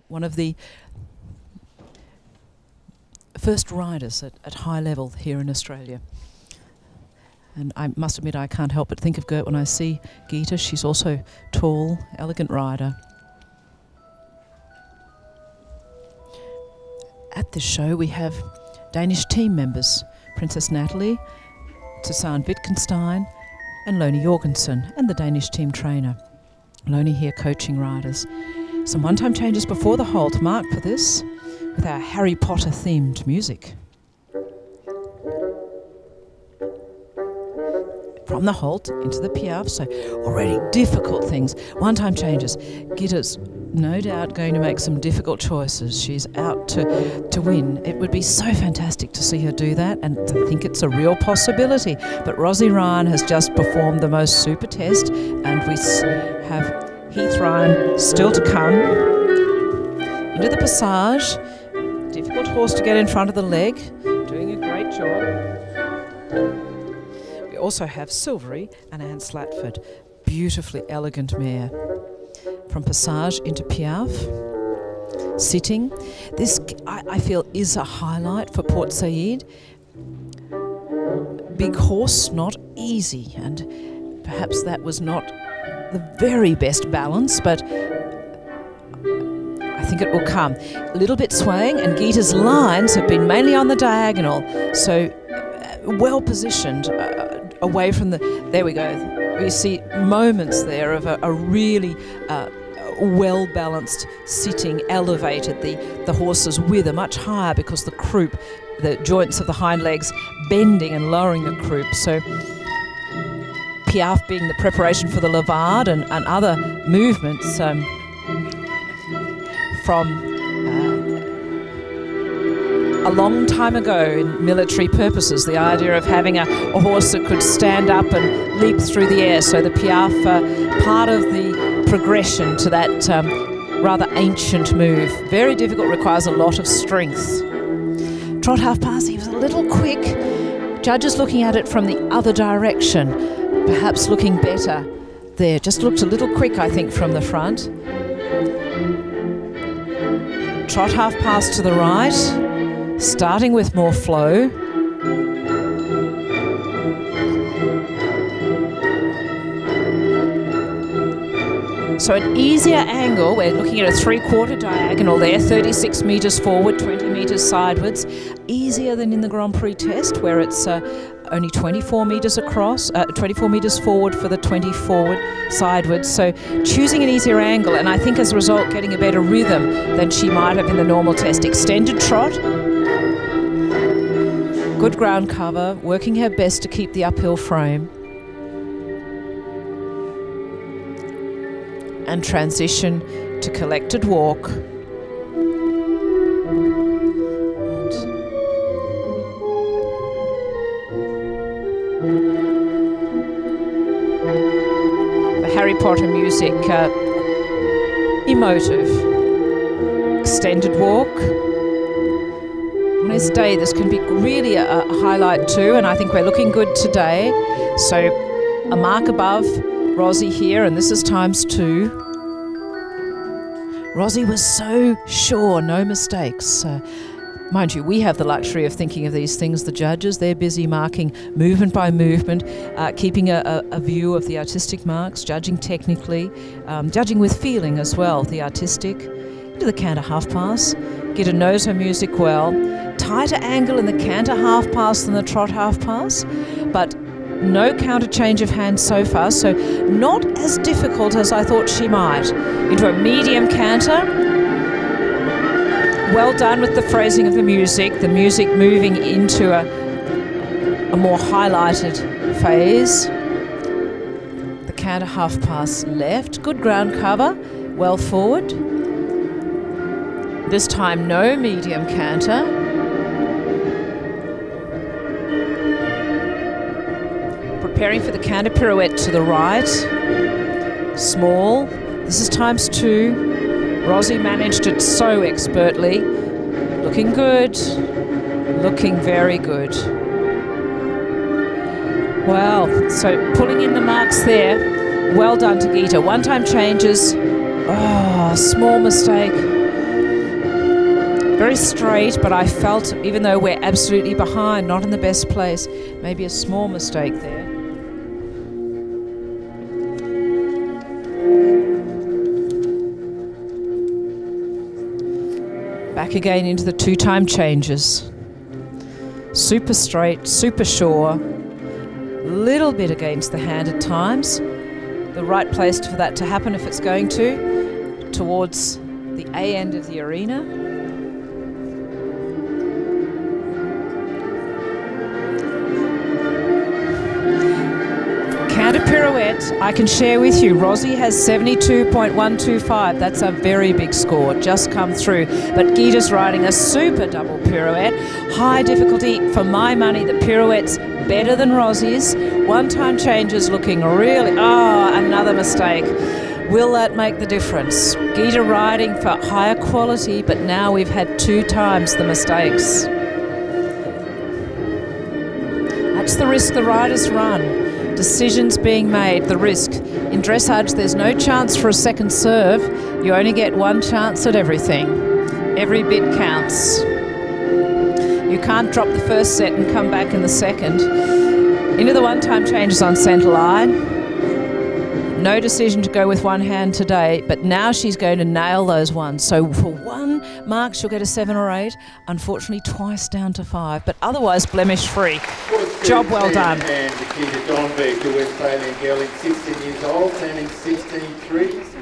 one of the first riders at high level here in Australia. And I must admit I can't help but think of Gert when I see Gitte. She's also tall, elegant rider. At this show we have Danish team members, Princess Natalie, Susanne Wittgenstein and Lone Jorgensen, and the Danish team trainer. Lone here coaching riders. Some one-time changes before the halt mark for this with our Harry Potter themed music. From the halt into the piaffe, so already difficult things. One-time changes. Gitte's no doubt going to make some difficult choices. She's out to win. It would be so fantastic to see her do that, and I think it's a real possibility. But Rosie Ryan has just performed the most super test, and we have Heath Ryan still to come. Into the passage. Difficult horse to get in front of the leg. Doing a great job. We also have Silvery and Anne Slatford. Beautifully elegant mare. From passage into piaffe. Sitting. This, I feel, is a highlight for Port Said. Big horse, not easy, and perhaps that was not the very best balance, but I think it will come. A little bit swaying, and Gitte's lines have been mainly on the diagonal, so well positioned away from the... There we go. We see moments there of a really well-balanced sitting, elevated the horses with a much higher, because the croup, the joints of the hind legs bending and lowering the croup. So piaffe being the preparation for the levade and other movements from a long time ago in military purposes, the idea of having a horse that could stand up and leap through the air. So the piaffe, part of the progression to that rather ancient move. Very difficult, requires a lot of strength. Trot half pass, he was a little quick. Judges looking at it from the other direction, perhaps looking better there. Just looked a little quick, I think, from the front. Trot half pass to the right, starting with more flow. So an easier angle, we're looking at a 3/4 diagonal there, 36 metres forward, 20 metres sidewards. Easier than in the Grand Prix test, where it's only 24 metres across, 24 metres forward for the 20 forward sidewards. So choosing an easier angle, and I think as a result getting a better rhythm than she might have in the normal test. Extended trot, good ground cover, working her best to keep the uphill frame. And transition to collected walk. The Harry Potter music, emotive. Extended walk. On this day, this can be really a highlight too, and I think we're looking good today. So a mark above Rosie here, and this is ×2. Rosie was so sure, no mistakes. Mind you, we have the luxury of thinking of these things, the judges. They're busy marking movement by movement, keeping a view of the artistic marks, judging technically, judging with feeling as well, the artistic. Into the canter half pass. Gitte knows her music well. Tighter angle in the canter half pass than the trot half pass, but no counter change of hands so far, so not as difficult as I thought she might. Into a medium canter. Well done with the phrasing of the music moving into a more highlighted phase. The canter half pass left, good ground cover, well forward. This time no medium canter. Preparing for the canter pirouette to the right. Small. This is ×2. Rosie managed it so expertly. Looking good. Looking very good. Wow. So pulling in the marks there. Well done to Gitte. One-time changes. Oh, small mistake. very straight, but I felt, even though we're absolutely behind, not in the best place, maybe a small mistake there. Back again into the 2-time changes. Super straight, super sure, little bit against the hand at times. The right place for that to happen, if it's going to, towards the A end of the arena. Counter pirouette, I can share with you, Rosie has 72.125. That's a very big score, just come through. But Gitte's riding a super double pirouette. High difficulty, for my money, the pirouette's better than Rosie's. 1-time changes looking really, another mistake. Will that make the difference? Gitte riding for higher quality, but now we've had 2 times the mistakes. That's the risk the riders run. Decisions being made, the risk. In dressage, there's no chance for a second serve. You only get 1 chance at everything. Every bit counts. You can't drop the first set and come back in the second. Into the 1-time changes on centre line. No decision to go with 1 hand today, but now she's going to nail those ones. So for 1 mark, she'll get a 7 or 8. Unfortunately, twice down to 5, but otherwise blemish-free. Job well done. And Gitte Donvig, the Westphalian girl, 16 years old, standing 16.3.